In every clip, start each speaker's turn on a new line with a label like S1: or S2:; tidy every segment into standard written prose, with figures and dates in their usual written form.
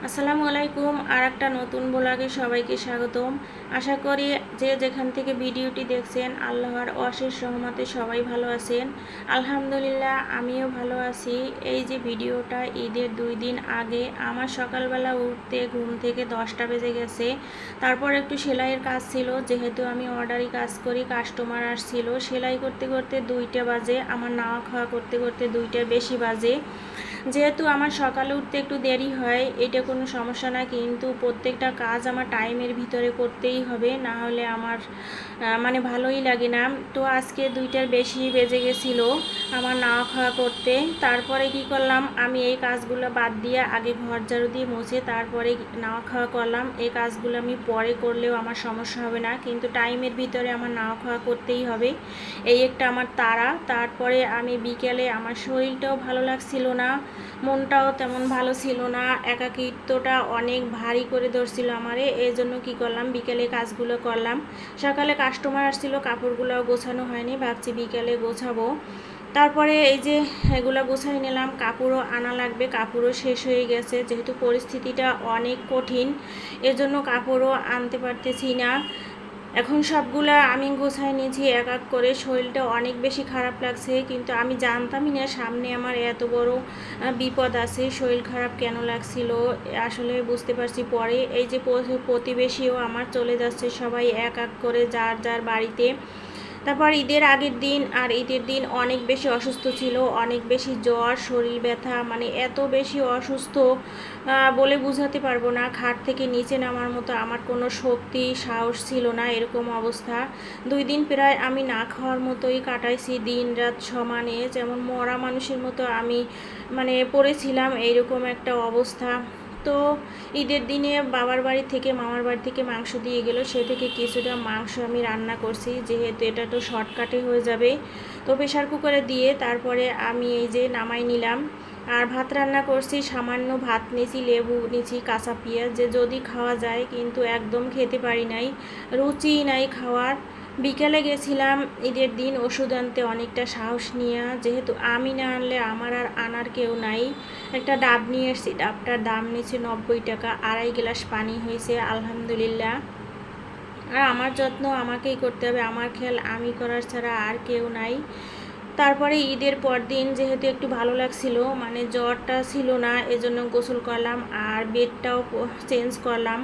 S1: আসসালামু আলাইকুম। আর একটা নতুন ব্লগে সবাইকে স্বাগতম। আশা করি যে যেখান থেকে ভিডিওটি দেখছেন আল্লাহর অশেষ রহমতে সবাই ভালো আছেন। আলহামদুলিল্লাহ আমিও ভালো আছি। এই যে ভিডিওটা ঈদের 2 দিন আগে আমার সকালবেলা উঠতে ঘুম থেকে 10টা বেজে গেছে। তারপর একটু সেলাইয়ের কাজ ছিল, যেহেতু আমি অর্ডারি কাজ করি, কাস্টমার আসছিল। সেলাই করতে করতে 2টা বাজে, আমার নাওয়া খাওয়া করতে করতে 2টার বেশি বাজে। যেহেতু আমার সকালে উঠতে একটু দেরি হয়, এটা কোনো সমস্যা না, কিন্তু প্রত্যেকটা কাজ আমার টাইমের ভিতরে করতেই হবে, না হলে আমার মানে ভালোই লাগে না। তো আজকে 2টার বেশি বেজে গেছিলো আমার নাওয়া খাওয়া করতে। তারপরে কি করলাম, আমি এই কাজগুলো বাদ দিয়ে আগে ঘর ঝাড়ু দিয়ে মুছে তারপরে নাওয়া খাওয়া করলাম। এই কাজগুলো আমি পরে করলেও আমার সমস্যা হবে না, কিন্তু টাইমের ভিতরে আমার নাওয়া খাওয়া করতেই হবে, এই একটা আমার তাড়া। তারপরে আমি বিকেলে আমার শরীরটাও ভালো লাগছিল না, মনটাও তেমন ভালো ছিল না, একাকিত্বটা অনেক ভারী করে ধরছিল আমারে। এই জন্য কী করলাম, বিকেলে কাজগুলো করলাম। সকালে কাস্টমার আসছিল, কাপড়গুলো গোছানো হয়নি, ভাবছি বিকেলে গোছাবো। তারপরে এই যে এগুলো গোছাই নিলাম, কাপড়ও আনা লাগবে, কাপড়ও শেষ হয়ে গেছে, যেহেতু পরিস্থিতিটা অনেক কঠিন, এজন্য কাপড়ও আনতে পারতেছি না। এখন সবগুলা আমি গোছায় নিয়েছি এক এক করে। শরীরটা অনেক বেশি খারাপ লাগছে, কিন্তু আমি জানতামই না সামনে আমার এত বড় বিপদ আছে। শরীর খারাপ কেন লাগছিল আসলে বুঝতে পারছি পরে। এই যে প্রতিবেশীও আমার চলে যাচ্ছে, সবাই এক এক করে যার যার বাড়িতে। তারপর ঈদের আগের দিন আর ঈদের দিন অনেক বেশি অসুস্থ ছিল, অনেক বেশি জ্বর, শরীর ব্যথা, মানে এত বেশি অসুস্থ বলে বোঝাতে পারবো না। খাট থেকে নিচে নামার মতো আমার কোনো শক্তি সাহস ছিল না, এরকম অবস্থা। 2 দিন প্রায় আমি না খাওয়ার মতোই কাটাইছি, দিন রাত সমানে, যেমন মরা মানুষের মতো আমি মানে পড়েছিলাম, এইরকম একটা অবস্থা। তো ঈদের দিনে বাবার বাড়ি থেকে মামার বাড়ি থেকে মাংস দিয়ে গেল, সে থেকে কিছুটা মাংস আমি রান্না করছি, যেহেতু এটা তো শর্টকাটে হয়ে যাবে। তো প্রেশার কুকারে দিয়ে তারপরে আমি এই যে নামাই নিলাম। আর ভাত রান্না করছি, সামান্য ভাত নিয়েছি, লেবু নিয়েছি, কাঁচা পেঁয়াজ, যে যদি খাওয়া যায়, কিন্তু একদম খেতে পারি নাই, রুচি নাই খাওয়ার। বিকেলে গেছিলাম ঈদের দিন ওষুধ আনতে, অনেকটা সাহস নিয়ে, যেহেতু আমি না আনলে আমার আর আনার কেউ নাই। একটা ডাব নিয়ে এসেছি, ডাবটার দাম নিয়েছে 90 টাকা, 2.5 গ্লাস পানি হয়েছে, আলহামদুলিল্লাহ। আর আমার যত্ন আমাকেই করতে হবে, আমার খেয়াল আমি করার ছাড়া আর কেউ নাই। তারপরে ঈদের পর দিন যেহেতু একটু ভালো লাগছিল, মানে জ্বরটা ছিল না, এজন্য গোসল করলাম আর বেডটাও চেঞ্জ করলাম।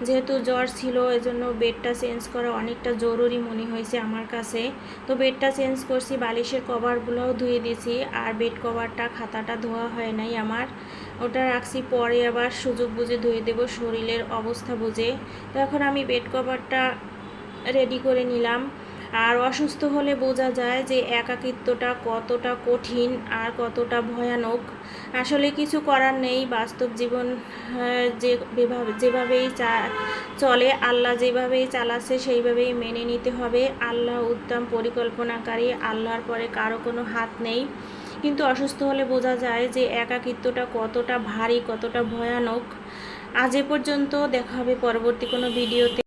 S1: যেহেতু জ্বর ছিল এজন্য বেডটা চেঞ্জ করা অনেকটা জরুরি মনে হয়েছে আমার কাছে। তো বেডটা চেঞ্জ করছি, বালিশের কভারগুলোও ধুয়ে দিয়েছি, আর বেড কভারটা খাতাটা ধোয়া হয় নাই আমার, ওটা রাখছি, পরে আবার সুযোগ বুঝে ধুয়ে দেবো শরীরের অবস্থা বুঝে। তো এখন আমি বেড কভারটা রেডি করে নিলাম। আর অসুস্থ হলে বোঝা যায় যে একাকিত্বটা কতটা কঠিন আর কতটা ভয়ানক। আসলে কিছু করার নেই, বাস্তব জীবন যেভাবেই চলে, আল্লাহ যেভাবেই চালাচ্ছে সেইভাবেই মেনে নিতে হবে। আল্লাহ উত্তম পরিকল্পনাকারী, আল্লাহর পরে কারো কোনো হাত নেই। কিন্তু অসুস্থ হলে বোঝা যায় যে একাকিত্বটা কতটা ভারী, কতটা ভয়ানক। আজ এ পর্যন্ত, দেখা হবে পরবর্তী কোনো ভিডিওতে।